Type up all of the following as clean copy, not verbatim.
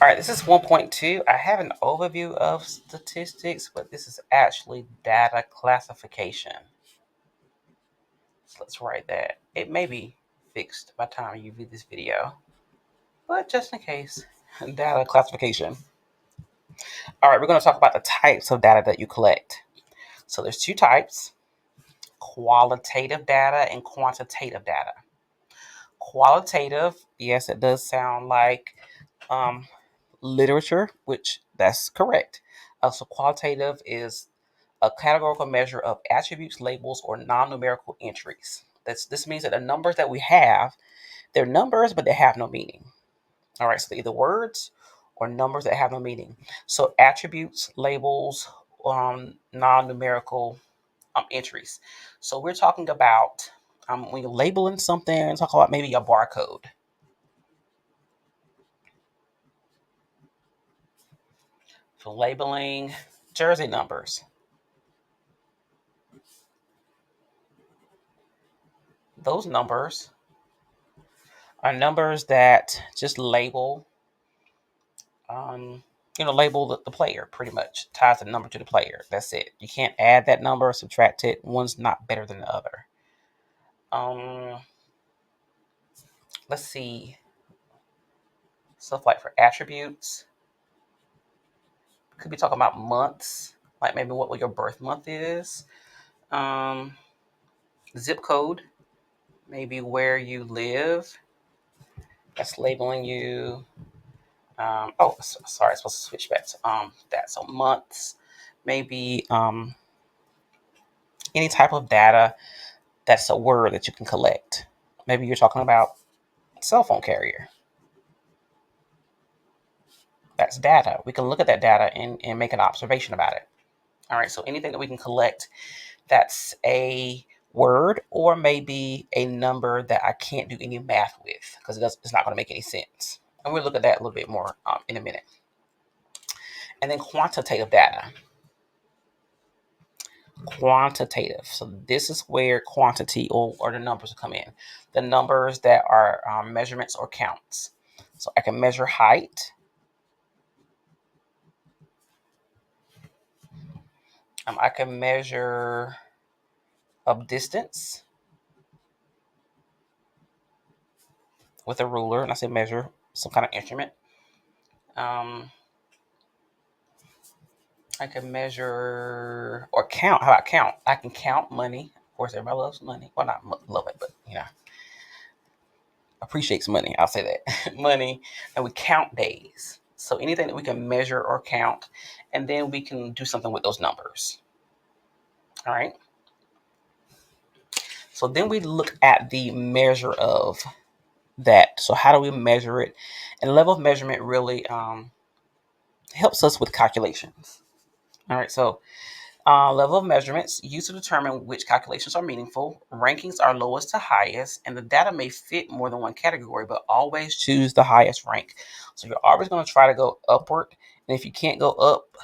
All right, this is 1.2. I have an overview of statistics, but this is actually data classification. So let's write that. It may be fixed by the time you view this video, but just in case, data classification. All right, we're going to talk about the types of data that you collect. So there's two types: qualitative data and quantitative data. Qualitative, yes, it does sound like um, literature, which that's correct. So qualitative is a categorical measure of attributes, labels, or non-numerical entries. This means that the numbers that we have, they're numbers, but they have no meaning. All right, so they're either words or numbers that have no meaning. So attributes, labels, non-numerical entries. So we're talking about when you're labeling something, talk about maybe a barcode. For labeling jersey numbers, those numbers are numbers that just label, um, label the player pretty much, ties the number to the player. That's it. You can't add that number or subtract it. One's not better than the other. Um, let's see. Stuff like for attributes, could be talking about months, like maybe what your birth month is. Um, Zip code, maybe where you live. That's labeling you. Sorry, I'm supposed to switch back to that. So months, maybe any type of data that's a word that you can collect. Maybe you're talking about cell phone carrier. That's data. We can look at that data and make an observation about it. All right, so anything that we can collect that's a word or maybe a number that I can't do any math with because it's not going to make any sense. And we'll look at that a little bit more in a minute. And then quantitative data. Quantitative. So this is where quantity or the numbers come in. The numbers that are measurements or counts. So I can measure height. I can measure of distance with a ruler, and I say measure some kind of instrument. Um, I can measure or count. How about count? I can count money. Of course, everybody loves money. Well, not love it, but appreciates money. I'll say that money, and we count days. So anything that we can measure or count, and then we can do something with those numbers. All right. So then we look at the measure of that. So how do we measure it? And the level of measurement really helps us with calculations. All right. So level of measurements used to determine which calculations are meaningful. Rankings are lowest to highest, and the data may fit more than one category, but always choose the highest rank. So you're always going to try to go upward, and if you can't go up,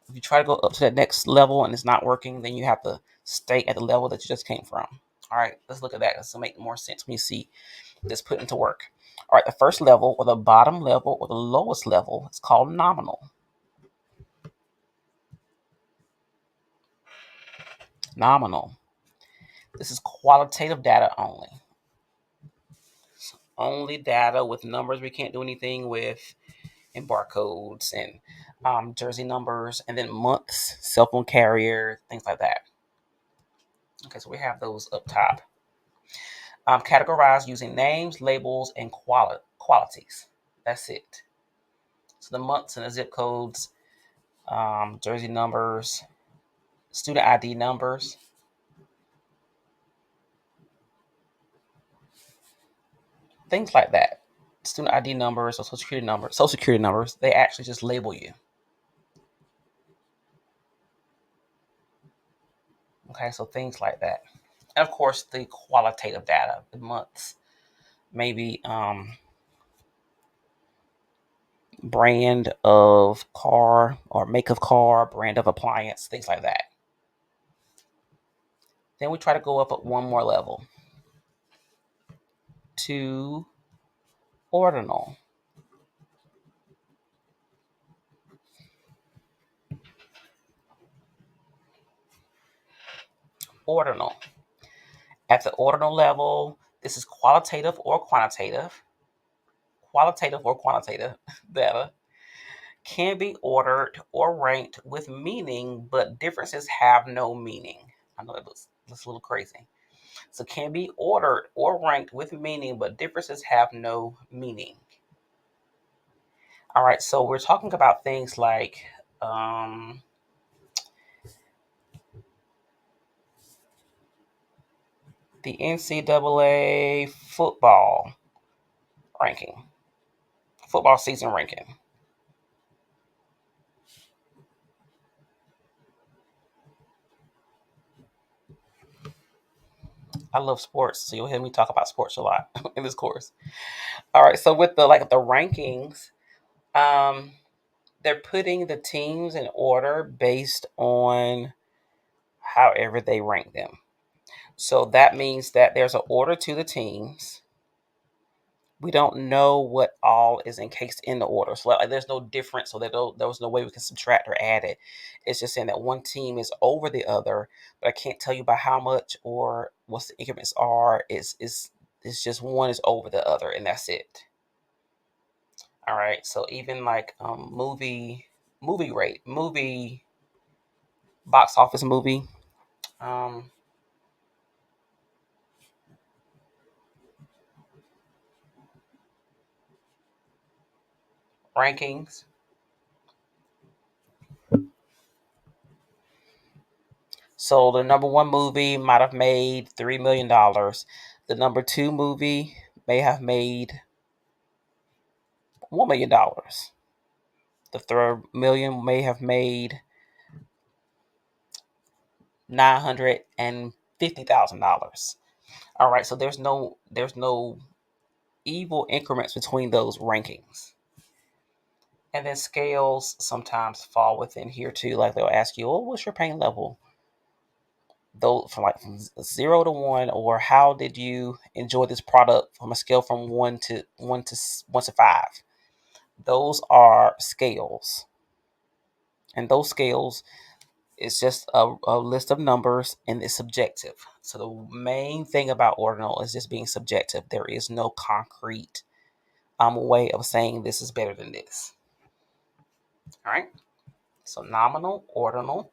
if you try to go up to that next level and it's not working, then you have to stay at the level that you just came from. All right, let's look at that. This will make more sense when you see this put into work. All right, the first level or the bottom level or the lowest level is called nominal. Nominal. This is qualitative data only. Only data with numbers we can't do anything with, and barcodes and jersey numbers, and then months, cell phone carrier, things like that. Okay, so we have those up top. Categorized using names, labels, and qualities. That's it. So the months and the zip codes, jersey numbers, student ID numbers. Things like that. Student ID numbers or social security numbers, they actually just label you. Okay, so things like that. And of course, the qualitative data, the months, maybe brand of car or make of car, brand of appliance, things like that. Then we try to go up at one more level to ordinal. Ordinal. At the ordinal level, this is qualitative or quantitative. Qualitative or quantitative data can be ordered or ranked with meaning, but differences have no meaning. I know it looks a little crazy. So can be ordered or ranked with meaning, but differences have no meaning. All right, so we're talking about things like the NCAA football ranking, football season ranking. I love sports, so you'll hear me talk about sports a lot in this course. All right, so with the rankings, um, they're putting the teams in order based on however they rank them. So that means that there's an order to the teams. We don't know what all is encased in the order. So like, there's no difference. So there was no way we can subtract or add it. It's just saying that one team is over the other, but I can't tell you by how much or what the increments are. It's just one is over the other, and that's it. All right. So even like movie rate, movie box office movie um, rankings. So the number one movie might have made $3 million. The number two movie may have made $1 million. The third million may have made $950,000. All right, so there's no evil increments between those rankings. And then scales sometimes fall within here too. Like they'll ask you, "Oh, what's your pain level?" Though from 0 to 1, or how did you enjoy this product from a scale from 1 to 5. Those are scales, and those scales is just a list of numbers, and it's subjective. So the main thing about ordinal is just being subjective. There is no concrete way of saying this is better than this. All right, so nominal, ordinal.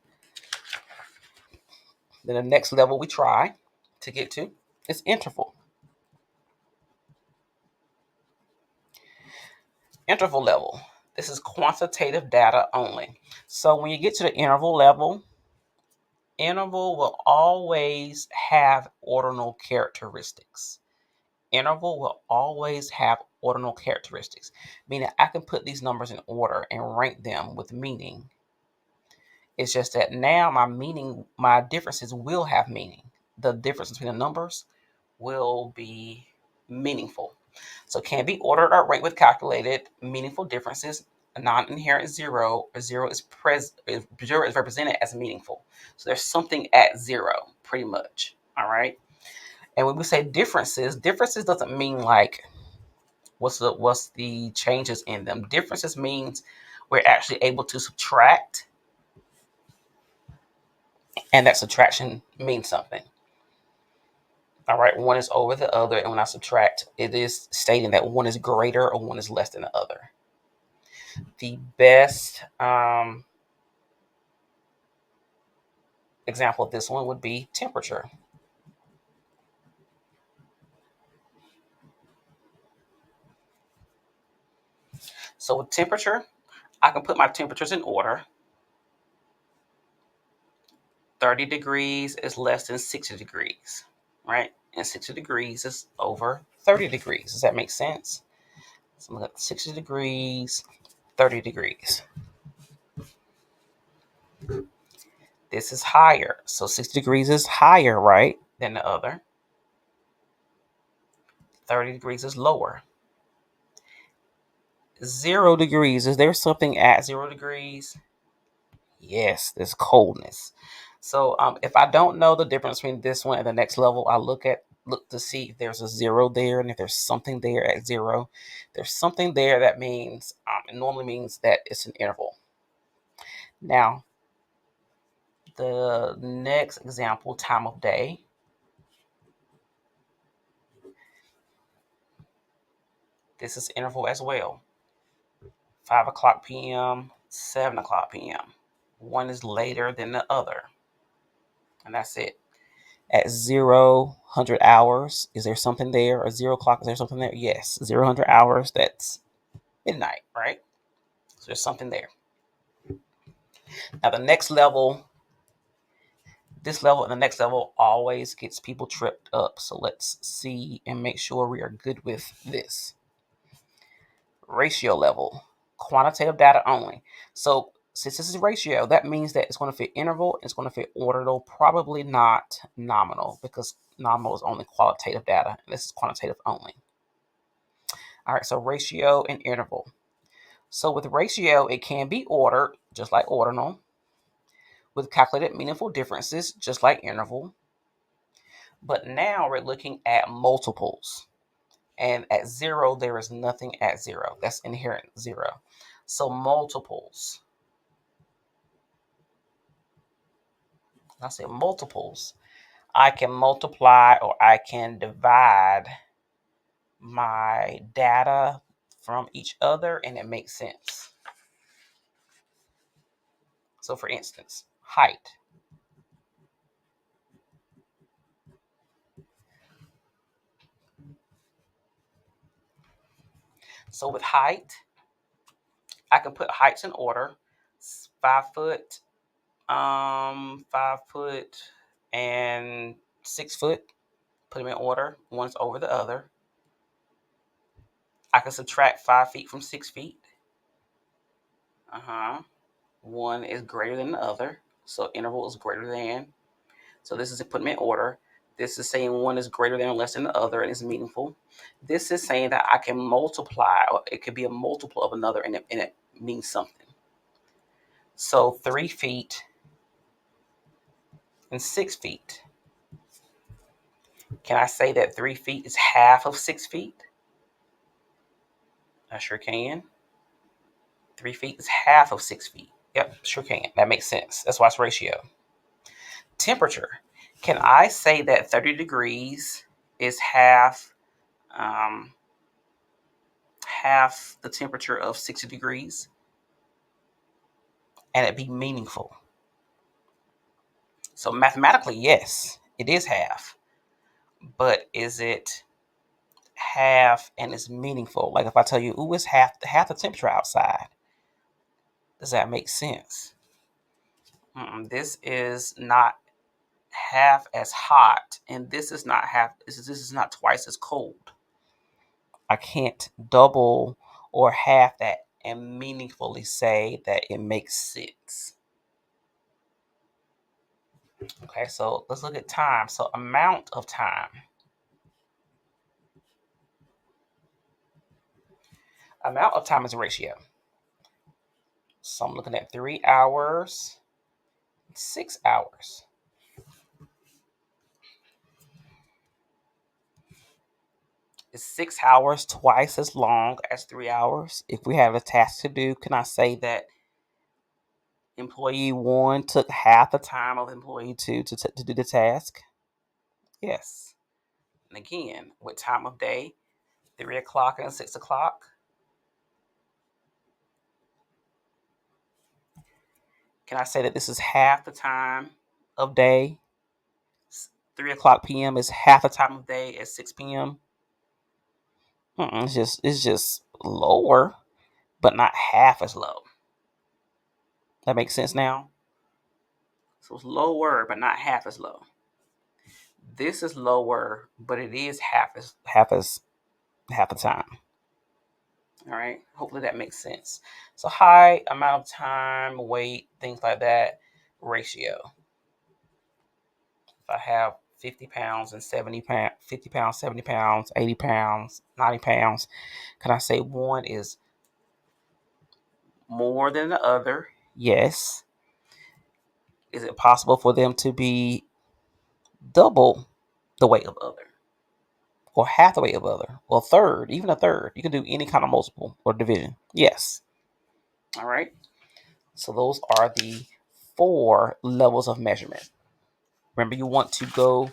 Then the next level we try to get to is interval. Interval level. This is quantitative data only. So when you get to the interval level, interval will always have ordinal characteristics. Interval will always have ordinal characteristics, meaning I can put these numbers in order and rank them with meaning. It's just that now my differences will have meaning. The difference between the numbers will be meaningful. So it can be ordered or ranked with calculated meaningful differences. A non-inherent zero, or zero is represented as meaningful. So there's something at zero, pretty much. All right. And when we say differences doesn't mean like what's the changes in them. Differences means we're actually able to subtract, and that subtraction means something. All right, one is over the other, and when I subtract, it is stating that one is greater or one is less than the other. The best example of this one would be temperature. So with temperature, I can put my temperatures in order. 30 degrees is less than 60 degrees, right? And 60 degrees is over 30 degrees. Does that make sense? So I'm at 60 degrees, 30 degrees. This is higher. So 60 degrees is higher, right, than the other. 30 degrees is lower. 0 degrees. Is there something at 0 degrees? Yes, there's coldness. So if I don't know the difference between this one and the next level, I look to see if there's a zero there, and if there's something there at zero. There's something there that means it normally means that it's an interval. Now, The next example, time of day. This is interval as well. 5 o'clock p.m., 7 o'clock p.m. One is later than the other. And that's it. At 100 hours, is there something there? Or 0 o'clock, is there something there? Yes. 100 hours, that's midnight, right? So there's something there. Now the next level, this level and the next level always gets people tripped up. So let's see and make sure we are good with this. Ratio level, quantitative data only. So since this is ratio, that means that it's going to fit interval, it's going to fit ordinal, probably not nominal, because nominal is only qualitative data, and this is quantitative only. All right, so ratio and interval. So with ratio, it can be ordered, just like ordinal, with calculated meaningful differences, just like interval. But now we're looking at multiples. And at 0, there is nothing at 0. That's inherent 0. So multiples. I say multiples. I can multiply or I can divide my data from each other and it makes sense. So for instance, height. So with height, I can put heights in order. 5 foot, 5 foot, and 6 foot. Put them in order. One's over the other. I can subtract 5 feet from 6 feet. One is greater than the other. So interval is greater than. So this is to put them in order. This is saying one is greater than or less than the other and is meaningful. This is saying that I can multiply, or it could be a multiple of another, and it means something. So 3 feet and 6 feet. Can I say that 3 feet is half of 6 feet? I sure can. 3 feet is half of 6 feet. Yep, sure can. That makes sense. That's why it's ratio. Temperature. Can I say that 30 degrees is half the temperature of 60 degrees? And it be meaningful. So mathematically, yes, it is half. But is it half and it's meaningful? Like if I tell you, ooh, it's half the temperature outside. Does that make sense? This is not half as hot, and this is not half. This is not twice as cold. I can't double or half that and meaningfully say that it makes sense. Okay, so let's look at time. So amount of time. Amount of time is a ratio. So I'm looking at 3 hours, 6 hours. Is 6 hours twice as long as 3 hours? If we have a task to do, can I say that employee 1 took half the time of employee 2 to do the task? Yes. And again, with time of day, 3 o'clock and 6 o'clock. Can I say that this is half the time of day? 3 o'clock p.m. is half the time of day at 6 p.m. It's just lower, but not half as low. That makes sense now? So it's lower, but not half as low. This is lower, but it is half the time. All right. Hopefully that makes sense. So height, amount of time, weight, things like that, ratio. If I have 50 pounds and 70 pounds, 50 pounds, 70 pounds, 80 pounds, 90 pounds, can I say one is more than the other? Yes. Is it possible for them to be double the weight of other? Or half the weight of other? Or a third, even a third? You can do any kind of multiple or division. Yes. All right. So those are the 4 levels of measurement. Remember, you want to go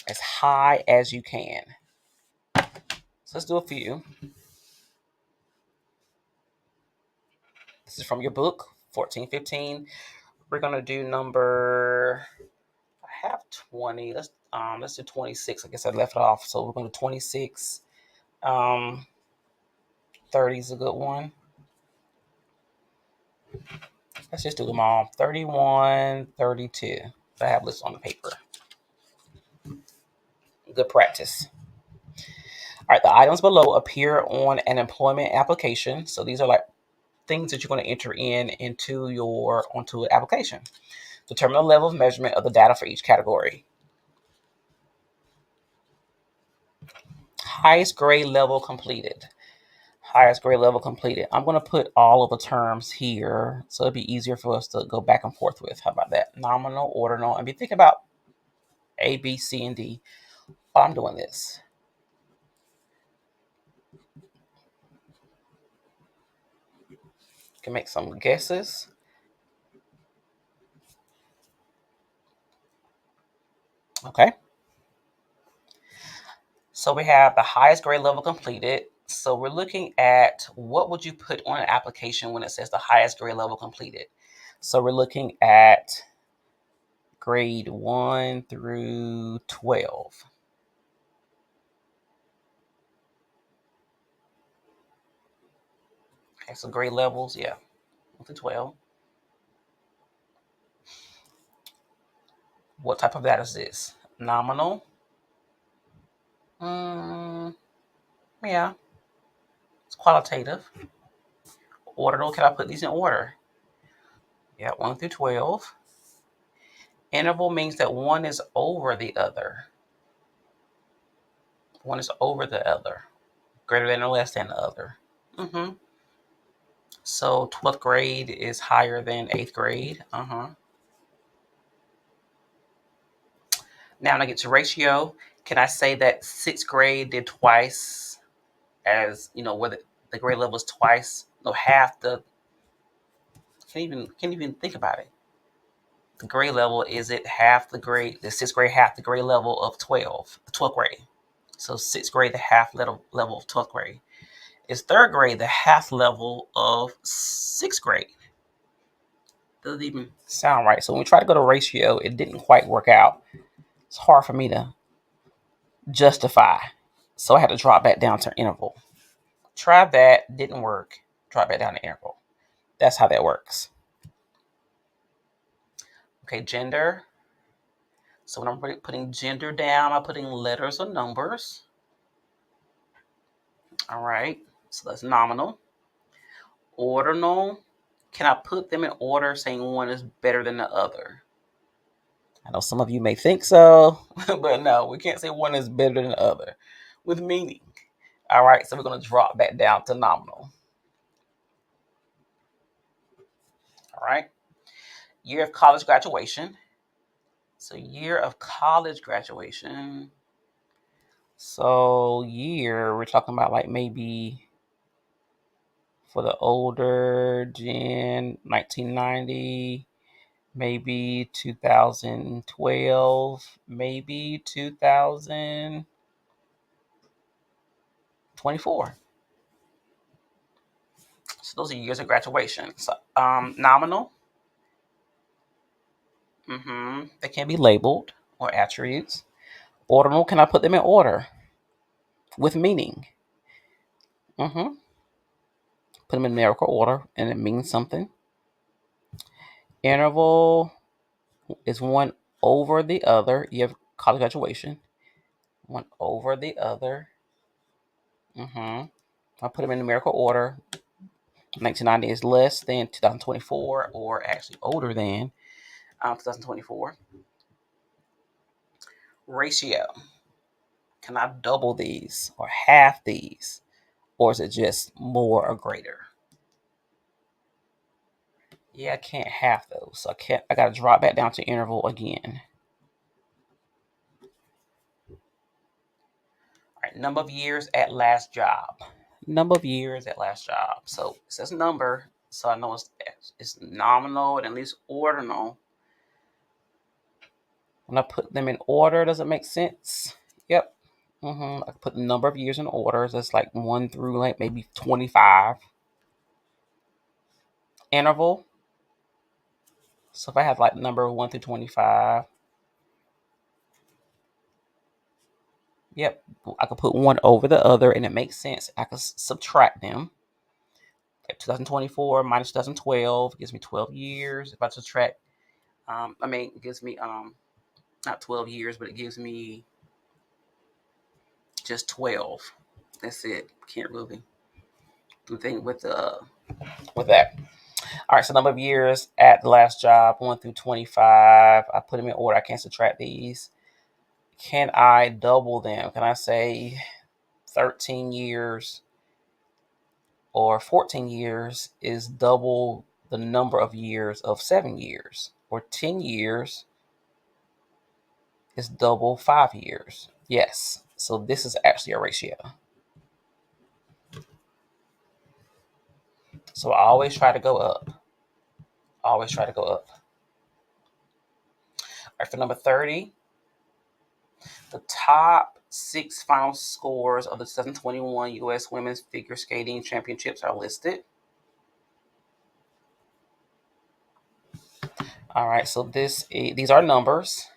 as high as you can. So let's do a few. This is from your book, 1415. We're gonna do number. I have 20. Let's do 26. I guess I left it off. So we're going to 26. 30 is a good one. Let's just do them all. 31, 32. I have lists on the paper. Good practice. All right, the items below appear on an employment application. So these are like things that you're going to enter onto an application. Determine the level of measurement of the data for each category. Highest grade level completed. Highest grade level completed. I'm going to put all of the terms here so it'll be easier for us to go back and forth with. How about that? Nominal, ordinal, and be thinking about A, B, C, and D while I'm doing this. You can make some guesses. Okay. So we have the highest grade level completed. So we're looking at what would you put on an application when it says the highest grade level completed. So we're looking at grade 1 through 12. Okay, so grade levels, yeah, 1 through 12. What type of data is this? Nominal? Yeah, it's qualitative. Ordinal, can I put these in order? Yeah, 1 through 12. Interval means that one is over the other. One is over the other. Greater than or less than the other. So 12th grade is higher than 8th grade. Now when I get to ratio, can I say that 6th grade did twice as, whether the grade level is twice, half the, can't even think about it. The grade level, is it half the grade, the 6th grade half the grade level of 12th grade. So 6th grade, the half level of 12th grade. Is 3rd grade the half level of 6th grade? Doesn't even sound right. So when we try to go to ratio, it didn't quite work out. It's hard for me to justify. So I had to drop back down to interval. Try that, didn't work. Drop back down to interval. That's how that works. Okay, gender. So when I'm putting gender down, I'm putting letters or numbers. All right, so that's nominal. Ordinal. Can I put them in order saying one is better than the other? I know some of you may think so, but no, we can't say one is better than the other with meaning. All right, so we're going to drop that down to nominal. All right, year of college graduation. So year of college graduation. So year, we're talking about like maybe for the older gen, 1990, maybe 2012, maybe 2024. So those are years of graduation. So nominal. They can be labeled or attributes. Ordinal, can I put them in order with meaning? Put them in numerical order and it means something. Interval is one over the other. You have college graduation. One over the other. I put them in numerical order. 1990 is less than 2024, or actually older than 2024. Ratio. Can I double these or half these? Or is it just more or greater? Yeah, I can't half those. So I got to drop back down to interval again. All right, number of years at last job. Number of years at last job. So it says number. So I know it's nominal and at least ordinal. When I put them in order, does it make sense? Yep. I put the number of years in order. So it's like 1 through like maybe 25. Interval. So if I have like number 1 through 25, yep, I could put one over the other and it makes sense. I could subtract them. 2024 minus 2012 gives me 12 years. If I subtract, it gives me not 12 years, but it gives me just 12. That's it. Can't really do anything with that. All right, so number of years at the last job, 1 through 25. I put them in order. I can't subtract these. Can I double them? Can I say 13 years or 14 years is double the number of years of 7 years? Or 10 years is double 5 years? Yes. So this is actually a ratio. So I always try to go up. Always try to go up. All right, for number 30, the top 6 final scores of the 2021 U.S. Women's Figure Skating Championships are listed. All right, so these are numbers.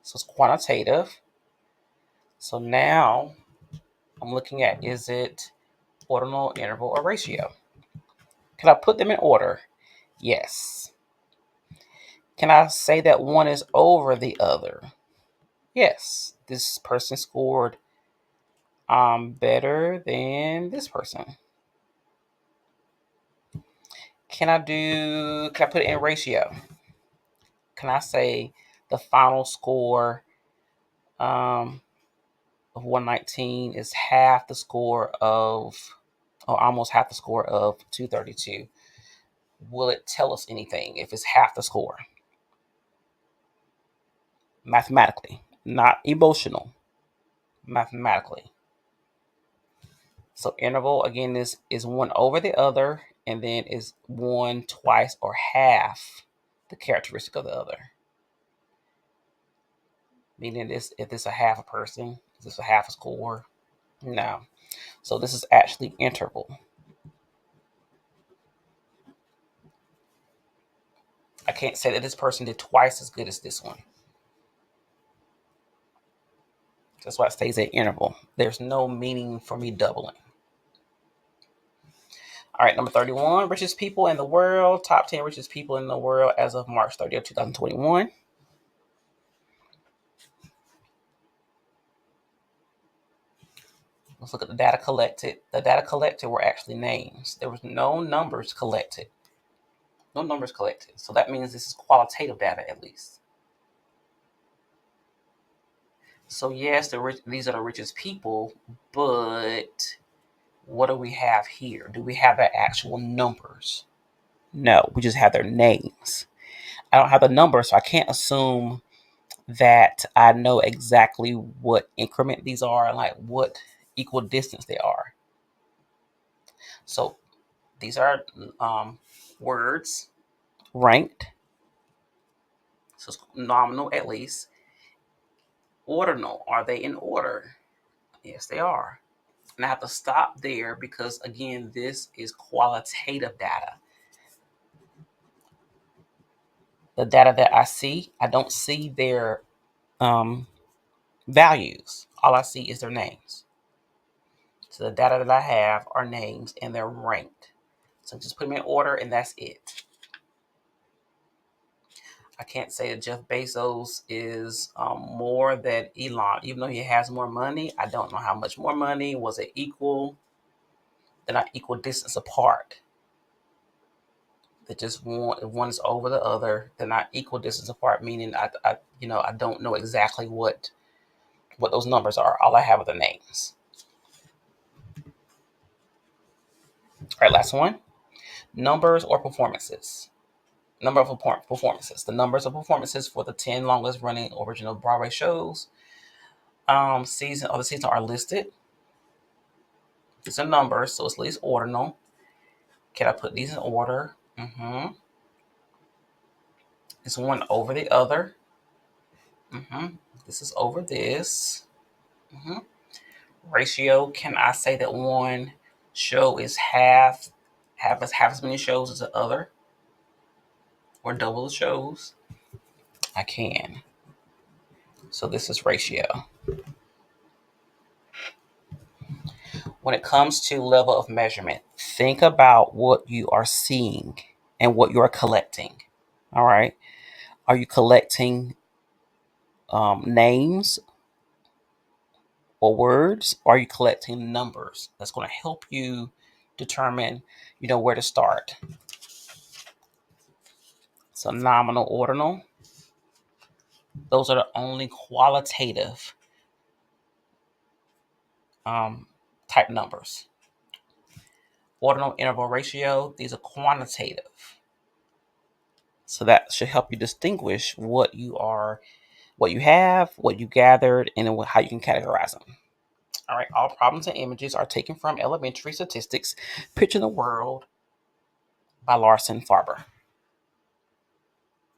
So it's quantitative. So now I'm looking at, is it ordinal, interval, or ratio? Can I put them in order? Yes. Can I say that one is over the other? Yes. This person scored better than this person. Can I put it in ratio? Can I say the final score of 119 is half the score of, or almost half the score of 232? Will it tell us anything if it's half the score? Mathematically, not emotional. Mathematically. So interval again is one over the other, and then is one twice or half the characteristic of the other. Meaning this, if this a half a person, is this a half a score? No. So this is actually interval. I can't say that this person did twice as good as this one. That's why it stays at interval. There's no meaning for me doubling. All right, number 31, richest people in the world. Top 10 richest people in the world as of March 30th, 2021. Let's look at the data collected. The data collected were actually names. There was no numbers collected. No numbers collected. So that means this is qualitative data at least. So yes, these are the richest people, but what do we have here? Do we have their actual numbers? No, we just have their names. I don't have the numbers, so I can't assume that I know exactly what increment these are and like what equal distance they are. So these are words ranked. So it's nominal at least. Ordinal, are they in order? Yes, they are. And I have to stop there because, again, this is qualitative data. The data that I see, I don't see their values. All I see is their names. So the data that I have are names and they're ranked. So just put them in order and that's it. I can't say that Jeff Bezos is more than Elon, even though he has more money. I don't know how much more money. Was it equal? They're not equal distance apart. They just one's over the other. They're not equal distance apart, meaning I don't know exactly what those numbers are. All I have are the names. All right, last one. Numbers or performances. Number of performances. The numbers of performances for the 10 longest running original Broadway shows. The season are listed. It's a number, so it's at least ordinal. Can I put these in order? Is one over the other? This is over this. Ratio, can I say that one show is half as many shows as the other? Or double the shows? I can. So this is ratio. When it comes to level of measurement, think about what you are seeing and what you are collecting. All right. Are you collecting names or words? Or are you collecting numbers? That's going to help you determine, where to start. So nominal, ordinal. Those are the only qualitative type numbers. Ordinal, interval, ratio, these are quantitative. So that should help you distinguish what you have, what you gathered, and how you can categorize them. All right, all problems and images are taken from Elementary Statistics, Picture the World by Larson and Farber.